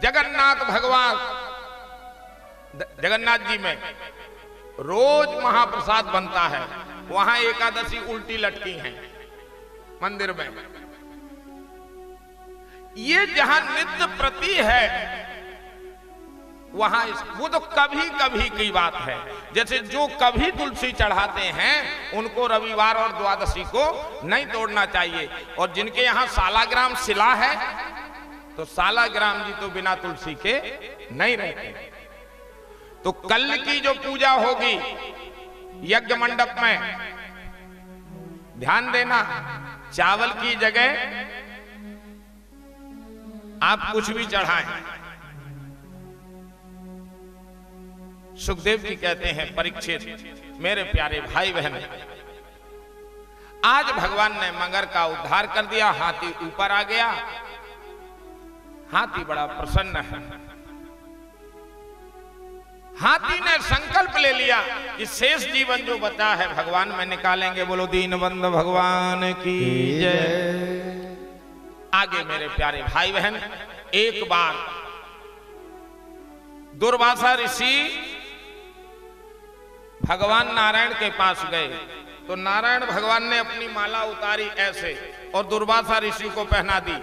जगन्नाथ भगवान जगन्नाथ जी में रोज महाप्रसाद बनता है, वहां एकादशी उल्टी लटकी है मंदिर में। ये जहां नित्य प्रति है वहां वो तो कभी कभी की बात है। जैसे जो कभी तुलसी चढ़ाते हैं उनको रविवार और द्वादशी को नहीं तोड़ना चाहिए, और जिनके यहां सालाग्राम शिला है तो सालाग्राम जी तो बिना तुलसी के नहीं रहते। तो कल की जो पूजा होगी यज्ञ मंडप में, ध्यान देना, चावल की जगह आप कुछ भी चढ़ाएं। सुखदेव जी कहते हैं, परीक्षित मेरे प्यारे भाई बहन, आज भगवान ने मगर का उद्धार कर दिया, हाथी ऊपर आ गया, हाथी बड़ा प्रसन्न है। हाथी ने संकल्प ले लिया कि शेष जीवन जो बचा है भगवान में निकालेंगे। बोलो दीनबंधु भगवान की जय। आगे मेरे प्यारे भाई बहन, एक बार दुर्वासा ऋषि भगवान नारायण के पास गए तो नारायण भगवान ने अपनी माला उतारी ऐसे और दुर्वासा ऋषि को पहना दी।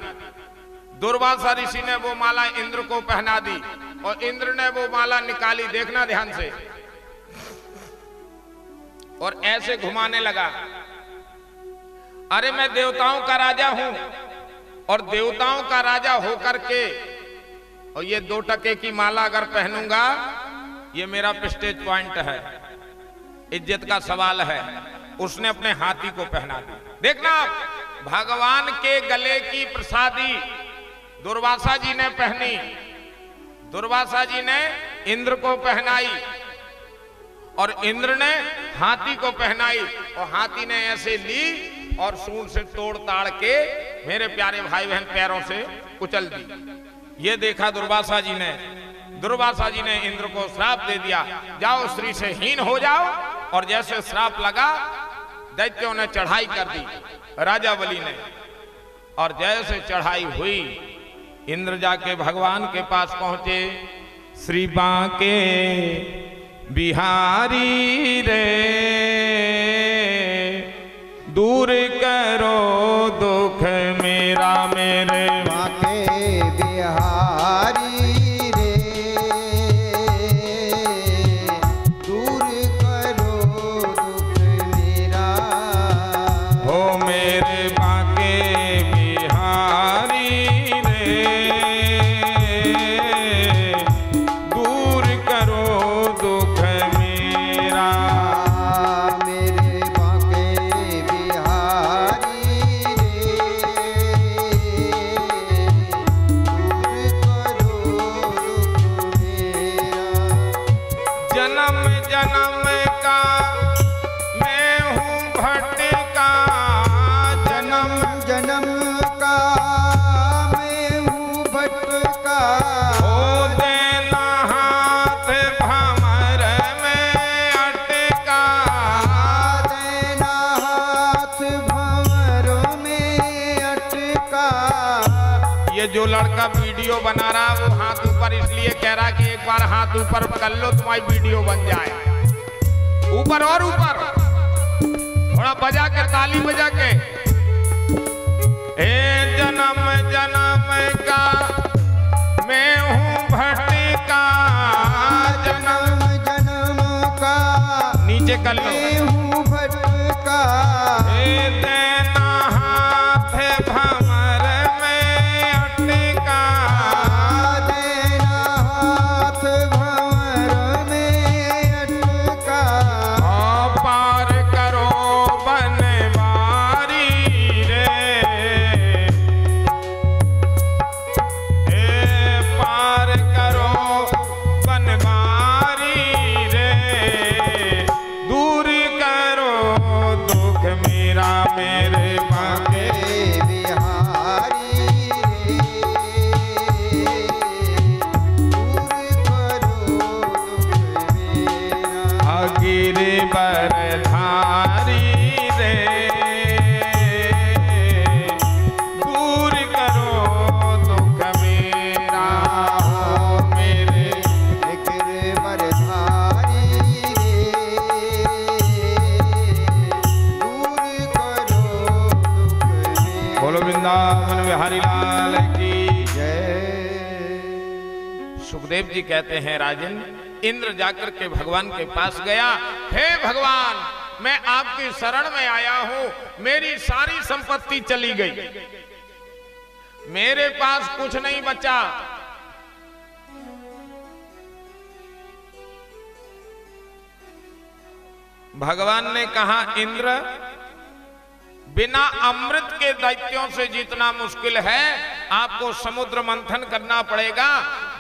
दुर्वासा ऋषि ने वो माला इंद्र को पहना दी और इंद्र ने वो माला निकाली, देखना ध्यान से, और ऐसे घुमाने लगा। अरे मैं देवताओं का राजा हूं और देवताओं का राजा होकर के और ये 2 टके की माला अगर पहनूंगा ये मेरा प्रेस्टीज पॉइंट है, इज्जत का सवाल है। उसने अपने हाथी को पहना दी। देखना, भगवान के गले की प्रसादी दुर्वासा जी ने पहनी, दुर्वासा जी ने इंद्र को पहनाई और इंद्र ने हाथी को पहनाई और हाथी ने ऐसे ली और सूंड से तोड़ ताड़ के मेरे प्यारे भाई बहन पैरों से कुचल दी। ये देखा दुर्वासा जी ने, दुर्वासा जी ने इंद्र को श्राप दे दिया, जाओ स्त्री से हीन हो जाओ। और जैसे श्राप लगा दैत्यों ने चढ़ाई कर दी, राजा बलि ने, और जैसे चढ़ाई हुई इंद्र जाके भगवान के पास पहुंचे। श्री बांके बिहारी रे दूर करो दुख मेरा, मेरे बांके बिहारी रे दूर करो दुख मेरा। हो मेरे बांके बिहारी दूर करो दुख मेरा। मेरे बांके बिहारी रे दूर करो दुख मेरा। जन्म जन्म का मैं हूँ भटका, जन्म जन्म का मैं हूँ भटका। हो देना हाथ भंवर में अटका, देना हाथ भंवर में अटका। ये जो लड़का वीडियो बना रहा वो हाथ ऊपर इसलिए कह रहा कि एक बार हाथ ऊपर कर लो तुम्हारी वीडियो बन जाए। ऊपर और ऊपर, थोड़ा बजा के, ताली बजा के। ए जन्म जन्म का मैं हूँ भटका, जन्म जन्म का नीचे कर लो। मैं हूँ भटका। ए देना हाथ भंवर में अटका, देना हाथ भंवर में अटका। पार करो बनवारी रे, पार करो बनवारी रे दूर कर सुखदेव जी कहते हैं राजन, इंद्र जाकर के भगवान के पास गया, हे भगवान मैं आपकी शरण में आया हूं, मेरी सारी संपत्ति चली गई, मेरे पास कुछ नहीं बचा। भगवान ने कहा इंद्र, बिना अमृत के दैत्यों से जीतना मुश्किल है, आपको समुद्र मंथन करना पड़ेगा।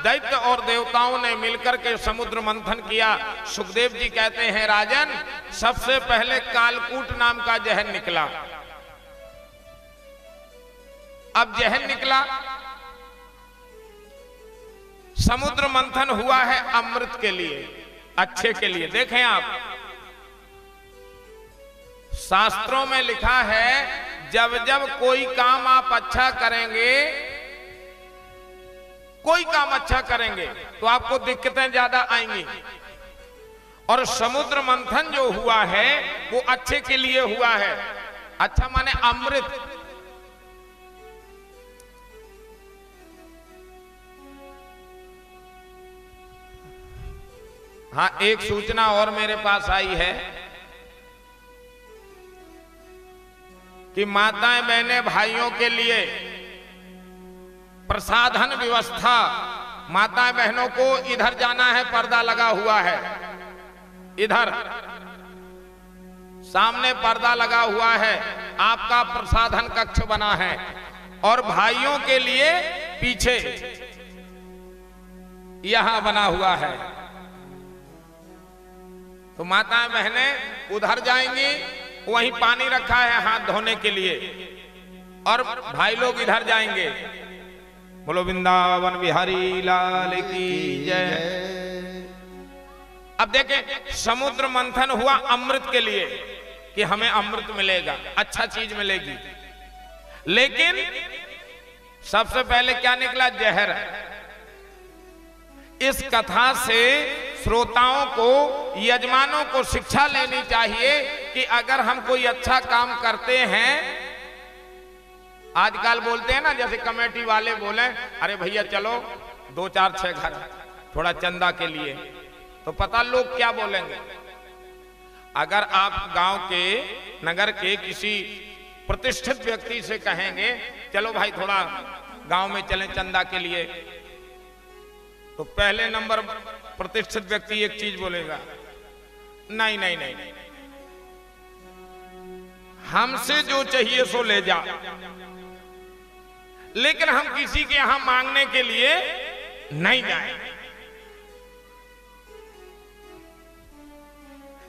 दैत्य और देवताओं ने मिलकर के समुद्र मंथन किया। सुखदेव जी कहते हैं राजन, सबसे पहले कालकूट नाम का जहर निकला। अब जहर निकला, समुद्र मंथन हुआ है अमृत के लिए, अच्छे के लिए। देखें आप, शास्त्रों में लिखा है जब जब कोई काम आप अच्छा करेंगे, कोई काम अच्छा करेंगे तो आपको दिक्कतें ज्यादा आएंगी। और समुद्र मंथन जो हुआ है वो अच्छे के लिए हुआ है। अच्छा माने अमृत। हाँ, एक सूचना और मेरे पास आई है कि माताएं बहनें भाइयों के लिए प्रसाधन व्यवस्था, माताएं बहनों को इधर जाना है, पर्दा लगा हुआ है, इधर सामने पर्दा लगा हुआ है, आपका प्रसाधन कक्ष बना है। और भाइयों के लिए पीछे यहां बना हुआ है। तो माताएं बहनें उधर जाएंगी, वहीं पानी रखा है हाथ धोने के लिए, और भाई लोग इधर जाएंगे। बोलो वृंदावन बिहारी लाल की जय। अब देखें, समुद्र मंथन हुआ अमृत के लिए कि हमें अमृत मिलेगा, अच्छा चीज मिलेगी। लेकिन सबसे पहले क्या निकला? जहर। इस कथा से श्रोताओं को, यजमानों को शिक्षा लेनी चाहिए कि अगर हम कोई अच्छा काम करते हैं, आजकल बोलते हैं ना, जैसे कमेटी वाले बोले, अरे भैया चलो 2 4 6 घर थोड़ा चंदा के लिए, तो पता लोग क्या बोलेंगे। अगर आप गांव के, नगर के किसी प्रतिष्ठित व्यक्ति से कहेंगे चलो भाई थोड़ा गांव में चलें चंदा के लिए, तो पहले नंबर प्रतिष्ठित व्यक्ति एक चीज बोलेगा, नहीं नहीं नहीं, हमसे जो चाहिए सो ले जा। लेकिन हम किसी के यहां मांगने के लिए नहीं जाएं,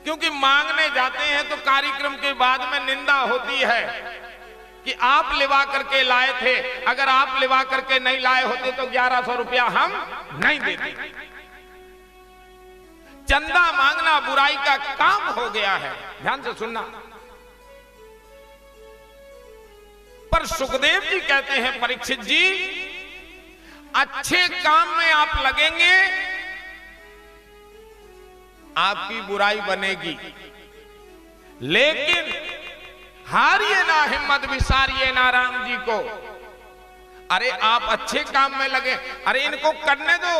क्योंकि मांगने जाते हैं तो कार्यक्रम के बाद में निंदा होती है कि आप लिवा करके लाए थे, अगर आप लिवा करके नहीं लाए होते तो 1100 रुपया हम नहीं देते। चंदा मांगना बुराई का काम हो गया है, ध्यान से सुनना। पर सुखदेव जी कहते हैं परीक्षित जी, अच्छे काम में आप लगेंगे, आपकी बुराई बनेगी, लेकिन हारिए ना हिम्मत, विसारिए ना राम जी को। अरे आप अच्छे काम में लगे, अरे इनको करने दो।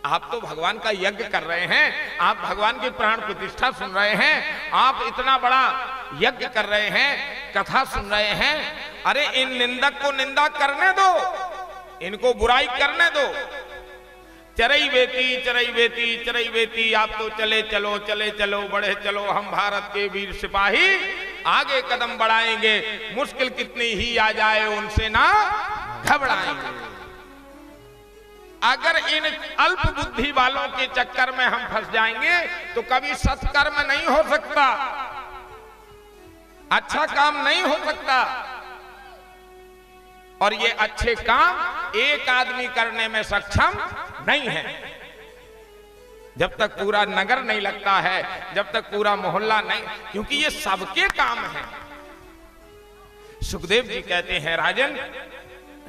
आप तो भगवान का यज्ञ कर रहे हैं, आप भगवान की प्राण प्रतिष्ठा सुन रहे हैं, आप इतना बड़ा यज्ञ कर रहे हैं, कथा सुन रहे हैं। अरे इन निंदक को निंदा करने दो, इनको बुराई करने दो। चरई बेटी चरई बेटी चरई बेटी, आप तो चले चलो चले चलो बढ़े चलो, हम भारत के वीर सिपाही आगे कदम बढ़ाएंगे, मुश्किल कितनी ही आ जाए उनसे ना घबराएंगे। अगर इन अल्प बुद्धि वालों के चक्कर में हम फंस जाएंगे तो कभी सत्कर्म नहीं हो सकता, अच्छा काम नहीं हो सकता। और ये अच्छे काम एक आदमी करने में सक्षम नहीं है। जब तक पूरा नगर नहीं लगता है, जब तक पूरा मोहल्ला नहीं, क्योंकि ये सबके काम है। सुखदेव जी कहते हैं राजन,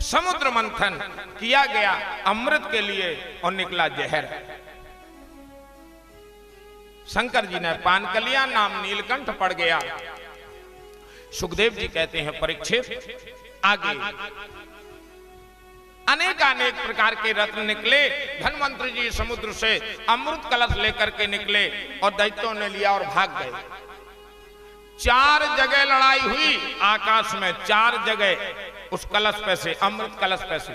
समुद्र मंथन किया गया अमृत के लिए और निकला जहर। शंकर जी ने पान कर लिया, नाम नीलकंठ पड़ गया। सुखदेव जी कहते हैं परीक्षित आगे अनेक अनेक प्रकार के रत्न निकले। धन्वंतरी जी समुद्र से अमृत कलश लेकर के निकले और दैत्यों ने लिया और भाग गए। 4 जगह लड़ाई हुई आकाश में, 4 जगह उस कलश पे से, अमृत कलश पे से।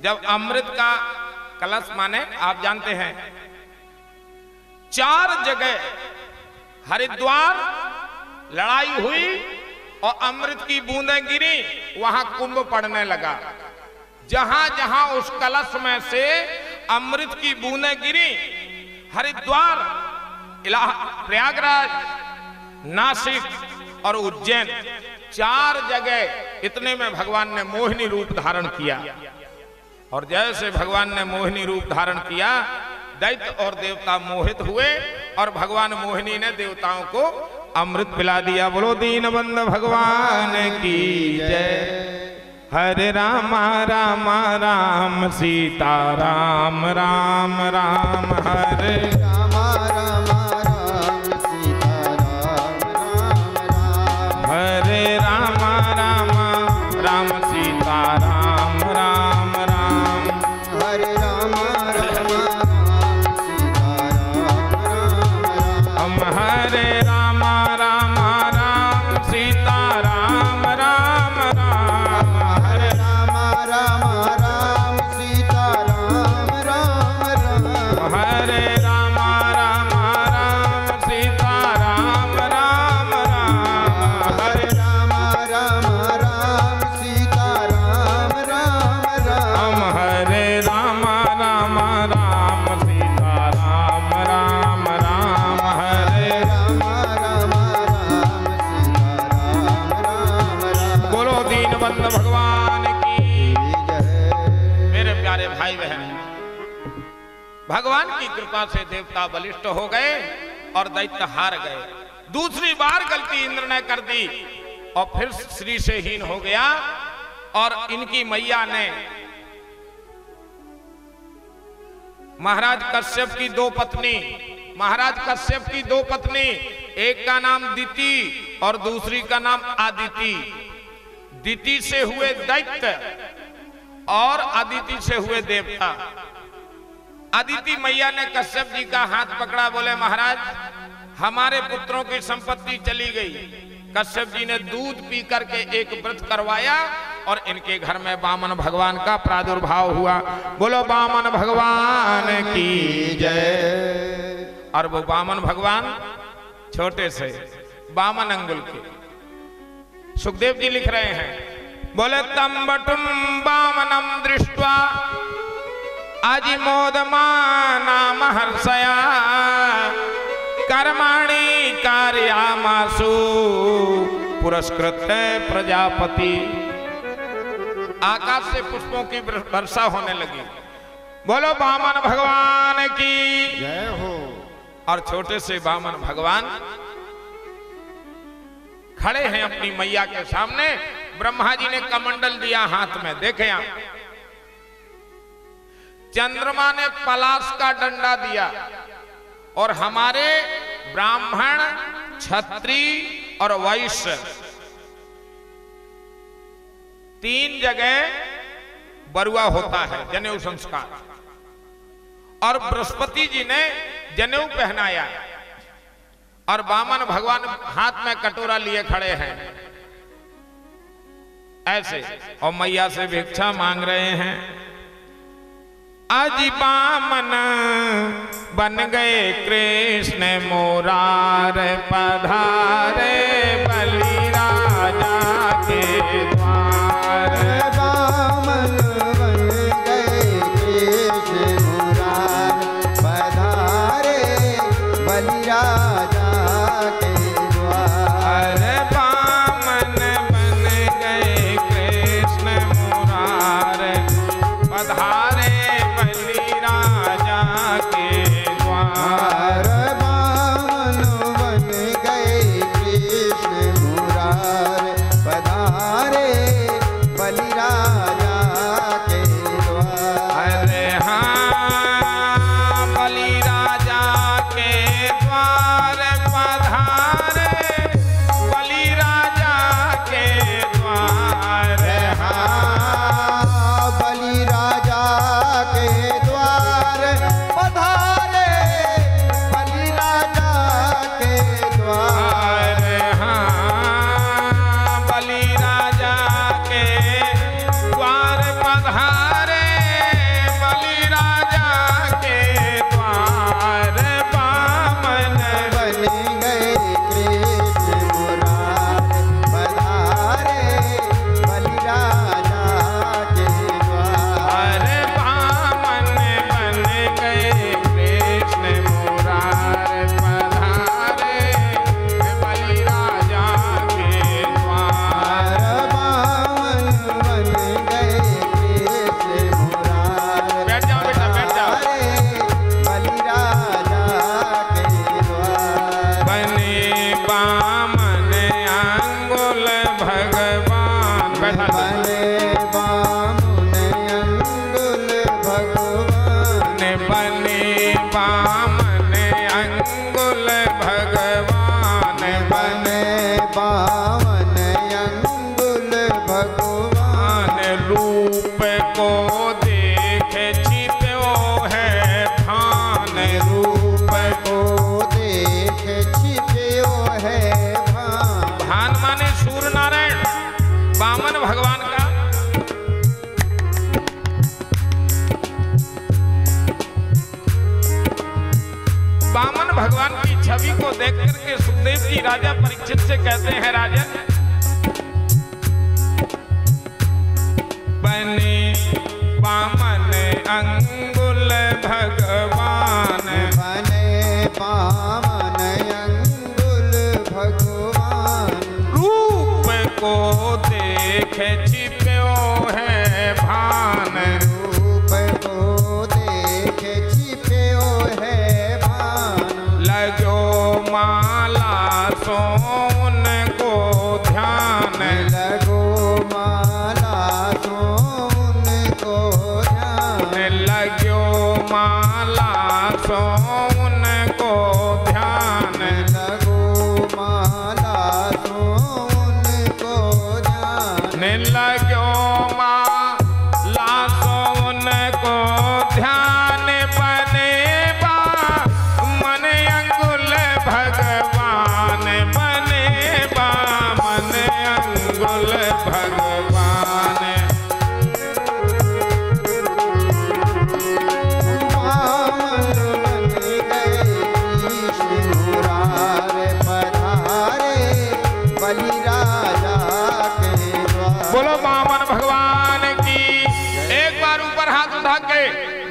जब अमृत का कलश माने आप जानते हैं, 4 जगह हरिद्वार लड़ाई हुई और अमृत की बूंदें गिरी, वहां कुंभ पड़ने लगा। जहां जहां उस कलश में से अमृत की बूंदें गिरी, हरिद्वार, प्रयागराज, नासिक और उज्जैन, 4 जगह इतने में भगवान ने मोहिनी रूप धारण किया। और जैसे भगवान ने मोहिनी रूप धारण किया, दैत्य और देवता मोहित हुए और भगवान मोहिनी ने देवताओं को अमृत पिला दिया। बोलो दीनबंधु भगवान की जय। हरे राम राम राम सीता राम राम राम, हरे राम राम राम सीता राम राम राम, हरे राम राम राम सीता राम राम राम, हरे राम राम राम सीता राम राम राम, हम हरे राम राम राम सीता राम राम राम, हरे राम राम राम सीता राम राम राम, हरे राम राम राम सीता राम राम राम, हरे राम राम राम सीता राम राम राम, हम हरे राम राम राम सीता राम राम राम, हरे राम राम राम सीता राम राम राम। बोलो दीनबंधु भगवान की। जय। मेरे प्यारे भाई बहन, भगवान की कृपा से देवता बलिष्ठ हो गए और दैत्य हार गए। दूसरी बार गलती इंद्र ने कर दी और फिर श्री से हीन हो गया। और इनकी मैया ने महाराज कश्यप की 2 पत्नी, महाराज कश्यप की 2 पत्नी, एक का नाम दिति और दूसरी का नाम आदिति। दिति से हुए दैत्य और आदिति से हुए देवता। आदिति मैया ने कश्यप जी का हाथ पकड़ा, बोले महाराज हमारे पुत्रों की संपत्ति चली गई। कश्यप जी ने दूध पी करके एक व्रत करवाया और इनके घर में वामन भगवान का प्रादुर्भाव हुआ। बोलो वामन भगवान की जय। और वो वामन भगवान छोटे से वामन अंगुल के, सुखदेव जी लिख रहे हैं, बोले तंबटुम वामनम दृष्ट्वा अजिमोदमाना महर्षया कर्माणि कार्यामासु पुरस्कृत प्रजापति। आकाश से पुष्पों की वर्षा होने लगी। बोलो वामन भगवान की जय हो। और छोटे से वामन भगवान खड़े हैं अपनी मैया के सामने। ब्रह्मा जी ने कमंडल दिया हाथ में, देखे आप। चंद्रमा ने पलाश का डंडा दिया और हमारे ब्राह्मण, क्षत्रिय और वैश्य 3 जगह बरुआ होता है, जनेऊ संस्कार। और बृहस्पति जी ने जनेऊ पहनाया और वामन भगवान हाथ में कटोरा लिए खड़े हैं ऐसे, और मैया से भिक्षा मांग रहे हैं। अजी वामन बन गए कृष्ण मुरार, पधारे बलि राजा के द्वार। वामन बन गए कृष्ण मुरार, पधारे बलि राजा के द्वार। वामन बन गए कृष्ण मुरार, पधारे बलि राजा के द्वार। वामन बन गए कृष्ण मुरार, पधारे बलि राजा के द्वार। अरे हाँ, बलि राजा के द्वार पधारे, बलि राजा के द्वार। हाँ, बलि देखे छिप्यो है भान, रूप को देखे छिप्यो है भान। भान माने सूर्य नारायण वामन भगवान का। वामन भगवान की छवि को देख करके सुखदेव जी राजा परीक्षित से कहते हैं, राजन बने वामन अंगुल भगवान, बने वामन अंगुल भगवान। रूप को देखे छिप्यो है भान, रूप को देखे छिप्यो है भान। लगो माला सोन को ध्यान, लगो माला सोन को ध्यान। लगो माला सोन को ध्यान, लगो माला सोन को ध्यान। लगो माला सोन को ध्यान। बने वामन अंगुल भगवान, बने वामन अंगुल भगवान। वामन बन गए कृष्ण मुरारे, पधारे बलि राजा के द्वार। बोलो वामन भगवान की। एक बार ऊपर हाथ उठा के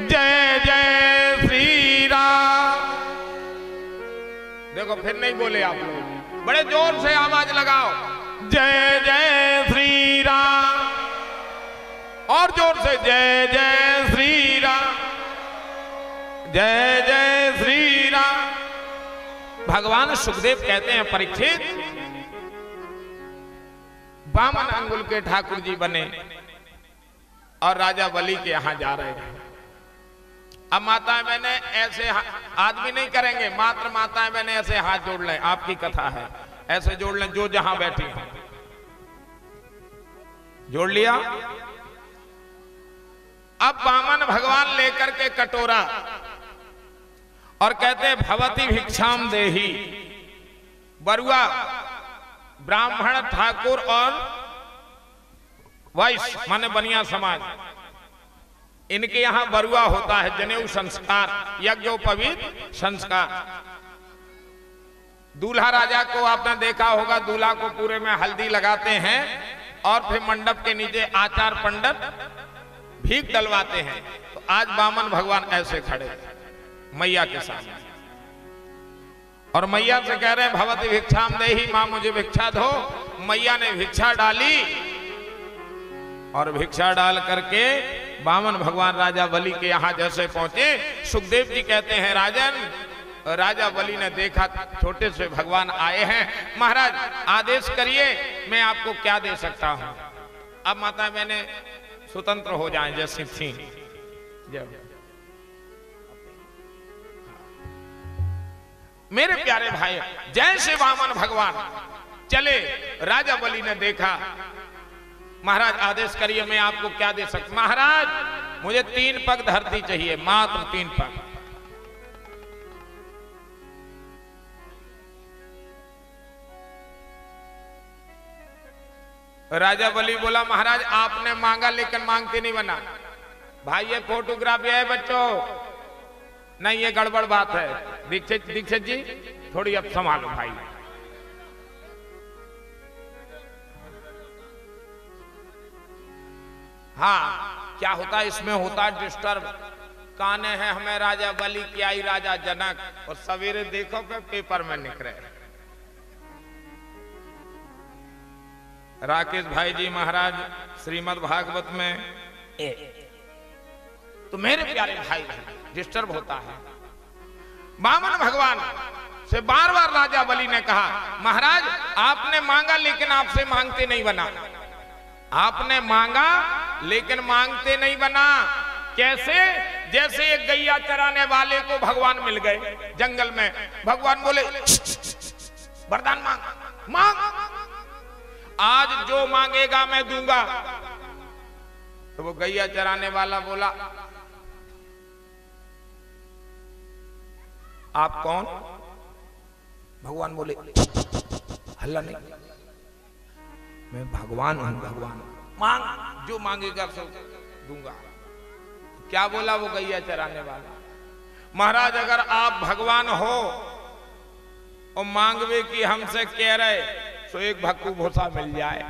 जय जय श्री राम। देखो फिर नहीं बोले आप लोग, बड़े जोर से आवाज लगाओ, जय जय श्री राम। और जोर से जय जय श्री राम, जय जय श्री राम। भगवान सुखदेव कहते हैं, परीक्षित वामन अंगुल के ठाकुर जी बने और राजा बलि के यहां जा रहे हैं। अब माताएं बहने ऐसे आदमी नहीं करेंगे, मात्र माताएं बहने ऐसे हाथ जोड़ लें, आपकी कथा है, ऐसे जोड़ लें जो जहां बैठी हैं। जोड़ लिया। अब वामन भगवान लेकर के कटोरा और कहते भवती भिक्षाम देही। बरुआ ब्राह्मण ठाकुर और वैश्य माने बनिया समाज, इनके यहां बरुआ होता है, जनेऊ संस्कार, यज्ञोपवीत संस्कार। दूल्हा राजा को आपने देखा होगा, दूल्हा को पूरे में हल्दी लगाते हैं और फिर मंडप के नीचे आचार पंडित भीख डलवाते हैं। तो आज वामन भगवान ऐसे खड़े मैया के सामने और मैया से कह रहे हैं भवती भिक्षाम देही, मां मुझे भिक्षा दो। मैया ने भिक्षा डाली और भिक्षा डाल करके वामन भगवान राजा बलि के यहां जैसे पहुंचे, सुखदेव जी कहते हैं, राजन राजा बलि ने देखा छोटे से भगवान आए हैं, महाराज आदेश करिए मैं आपको क्या दे सकता हूं। अब माता मैंने स्वतंत्र हो जाएं जैसी थी। मेरे प्यारे भाई, जैसे वामन भगवान चले, राजा बलि ने देखा, महाराज आदेश करिए मैं आपको क्या दे सकता। महाराज मुझे 3 पग धरती चाहिए, मात्र 3 पग। राजा बलि बोला, महाराज आपने मांगा लेकिन मांगते नहीं बना। भाई ये फोटोग्राफी है बच्चों, नहीं ये गड़बड़ बात है। दीक्षित जी थोड़ी अब संभालो भाई। हाँ क्या होता है इसमें, होता है डिस्टर्ब। काने हैं हमें राजा बलि की आई राजा जनक, और सवेरे देखो पे पेपर में निकले राकेश भाई जी महाराज श्रीमद् भागवत में। तो मेरे प्यारे भाई डिस्टर्ब होता है। वामन भगवान से बार बार राजा बलि ने कहा, महाराज आपने मांगा लेकिन आपसे मांगते नहीं बना। आपने मांगा लेकिन मांगते नहीं बना। कैसे? जैसे एक गैया चराने वाले को भगवान मिल गए जंगल में, भगवान बोले वरदान मांग मांग, आज जो मांगेगा मैं दूंगा। तो वो गैया चराने वाला बोला, आप कौन? भगवान बोले, हल्ला नहीं, मैं भगवान हूं, भगवान। मांग, जो मांगेगा सब दूंगा। क्या बोला वो गैया चराने वाला? महाराज अगर आप भगवान हो और मांगवे की हमसे कह रहे तो एक भक्कू भूसा मिल जाए।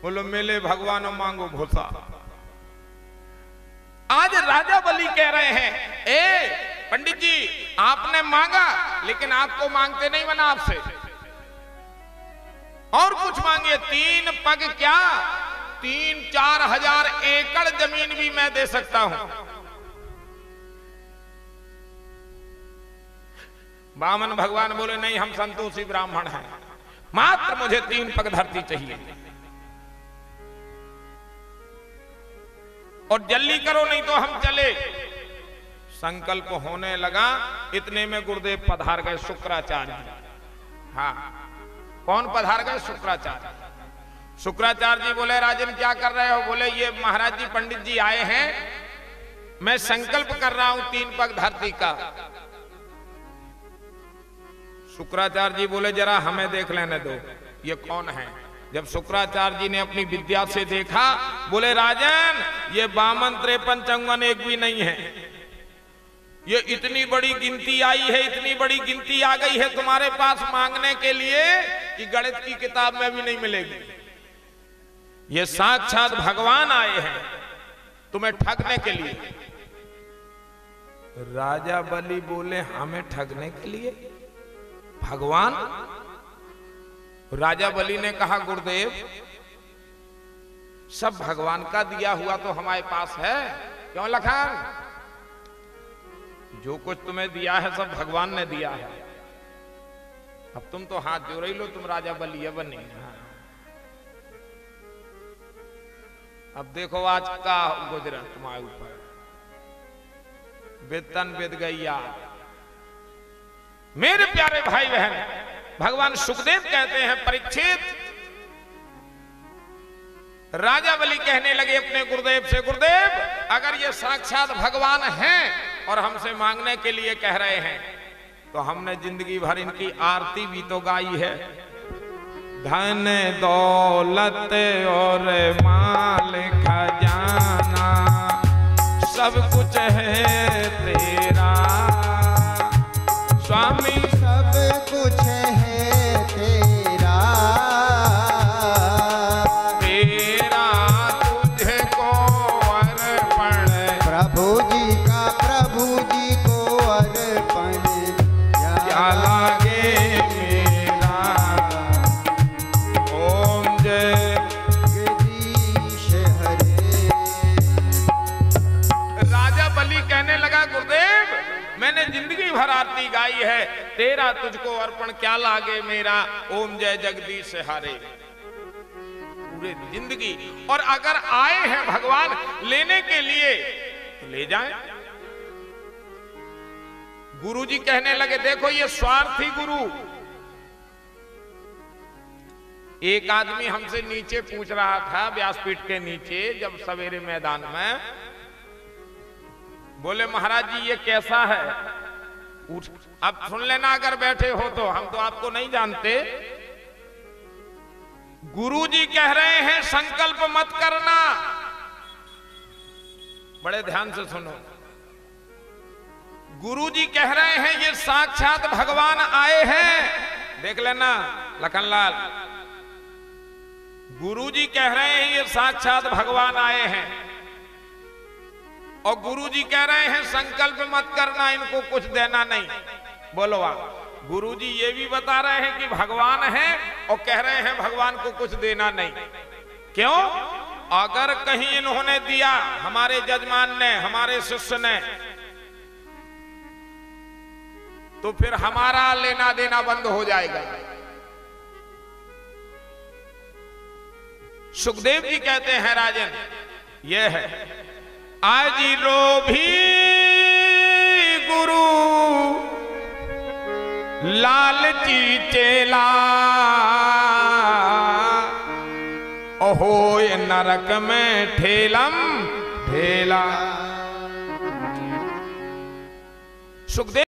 बोलो मिले भगवान और मांगो भूसा। आज राजा बलि कह रहे हैं, ए पंडित जी आपने मांगा लेकिन आपको मांगते नहीं बना, आपसे और कुछ मांगिए। 3 पग क्या 3-4 हजार एकड़ जमीन भी मैं दे सकता हूं। वामन भगवान बोले, नहीं हम संतोषी ब्राह्मण हैं, मात्र मुझे 3 पग धरती चाहिए और जल्दी करो नहीं तो हम चले। संकल्प होने लगा, इतने में गुरुदेव पधार गए, शुक्राचार्य। हाँ, कौन पधार गए? शुक्राचार्य। शुक्राचार्य जी बोले, राजन क्या कर रहे हो? बोले, ये महाराज जी पंडित जी आए हैं, मैं संकल्प कर रहा हूं 3 पग धरती का। शुक्राचार्य जी बोले, जरा हमें देख लेने दो, ये कौन है? जब शुक्राचार्य जी ने अपनी विद्या से देखा, बोले, राजन ये 52, 53, 54 एक भी नहीं है, ये इतनी बड़ी गिनती आई है, इतनी बड़ी गिनती आ गई है तुम्हारे पास मांगने के लिए कि गणित की किताब में भी नहीं मिलेगी। ये साक्षात भगवान आए हैं तुम्हें ठगने के लिए। राजा बलि बोले, हमें ठगने के लिए भगवान? राजा बलि ने कहा, गुरुदेव सब भगवान का दिया हुआ तो हमारे पास है, क्यों लखन? जो कुछ तुम्हें दिया है सब भगवान ने दिया है। अब तुम तो हाथ जोड़ ही लो, तुम राजा बलि बने। अब देखो आज का गुजरा तुम्हारे ऊपर, वेतन वेद गैया। मेरे प्यारे भाई बहन, भगवान सुखदेव कहते हैं, परीक्षित, राजा बलि कहने लगे अपने गुरुदेव से, गुरुदेव अगर ये साक्षात भगवान हैं और हमसे मांगने के लिए कह रहे हैं तो हमने जिंदगी भर इनकी आरती भी तो गाई है। धन दौलत और माल खजाना सब कुछ है तेरा स्वामी, सब कुछ है तेरा, तेरा तुझको अर्पण, प्रभु जी का प्रभु जी को अर्पण, क्या लागे मेरा। ओम जय जगदीश हरे। राजा बलि कहने लगा, गुरुदेव मैंने जिंदगी भर आरती गाई है, तेरा तुझको अर्पण क्या लागे मेरा, ओम जय जगदीश हरे। पूरे जिंदगी, और अगर आए हैं भगवान लेने के लिए तो ले जाएं। गुरु जी कहने लगे, देखो ये स्वार्थी गुरु। एक आदमी हमसे नीचे पूछ रहा था, व्यासपीठ के नीचे, जब सवेरे मैदान में, बोले महाराज जी ये कैसा है? उठ, अब सुन लेना अगर बैठे हो तो, हम तो आपको नहीं जानते। गुरुजी कह रहे हैं संकल्प मत करना, बड़े ध्यान से सुनो। गुरुजी कह रहे हैं ये साक्षात भगवान आए हैं, देख लेना लखनलाल। गुरुजी कह रहे हैं ये साक्षात भगवान आए हैं और गुरुजी कह रहे हैं संकल्प मत करना, इनको कुछ देना नहीं। बोलो आप। गुरुजी ये भी बता रहे हैं कि भगवान हैं और कह रहे हैं भगवान को कुछ देना नहीं। क्यों? अगर कहीं इन्होंने दिया, हमारे जजमान ने, हमारे शिष्य ने, तो फिर हमारा लेना देना बंद हो जाएगा। सुखदेव जी कहते हैं राजन, यह है आज लोभी गुरु लालची चेला, ओहो ये नरक में ठेलम ठेला। सुखदेव